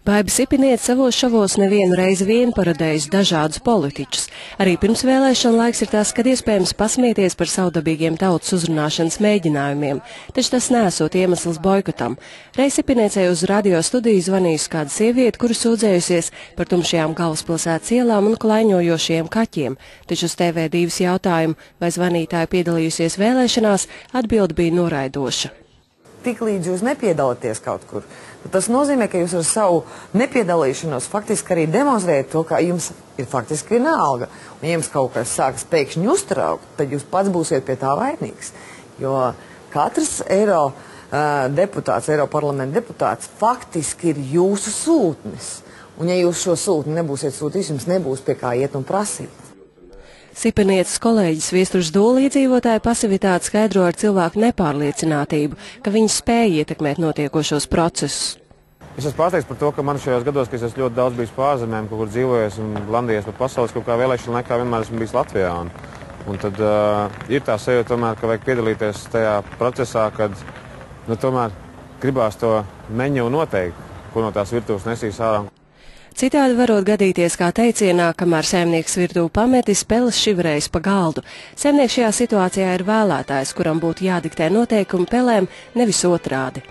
Baiba Sipiniete savos šovos nevienu reizi vien parodējusi dažādus politiķus. Arī pirms vēlēšana laiks ir tas, kad iespējams pasmieties par savdabīgiem tautas uzrunāšanas mēģinājumiem, taču tas nesot iemesls boikotam. Reiz Sipiniecei uz radio studiju zvanījusi kāda sieviete, kura sūdzējusies par tumšajām galvaspilsētas ielām un klaiņojošiem kaķiem, taču uz TV2 jautājumu, vai zvanītāja piedalījusies vēlēšanās, atbilde bija noraidoša. Tik līdz jūs nepiedalāties kaut kur, tas nozīmē, ka jūs ar savu nepiedalīšanos faktiski arī demonstrējat to, ka jums ir faktiski vienalga. Un ja jums kaut kas sākas pēkšņi uztraukt, tad jūs pats būsiet pie tā vainīgs. Jo katrs Eiroparlamenta deputāts faktiski ir jūsu sūtnis. Un ja jūs šo sūtni nebūsiet sūtījis, jums nebūs pie kā iet un prasīt. Sipinietes kolēģis Viestures Dūla iedzīvotāja pasivitāti skaidro ar cilvēku nepārliecinātību, ka viņi spēja ietekmēt notiekošos procesus. Es esmu pārsteigts par to, ka man šajos gados, ka es esmu ļoti daudz bijis pārzemēm, kaut kur dzīvojies un landījies pa pasaules kaut kā vēlēšana laikā, vienmēr esmu bijis Latvijā. Un tad ir tā sajūta tomēr, ka vajag piedalīties tajā procesā, kad tomēr gribās to meņu noteikt, ko no tās virtuves nesīs ārā. Citādi varot gadīties, kā teicienā, kamēr saimnieks virtuvi pametis, peles šivrējas pa galdu. Saimnieks šajā situācijā ir vēlētājs, kuram būtu jādiktē noteikumi pelēm, nevis otrādi.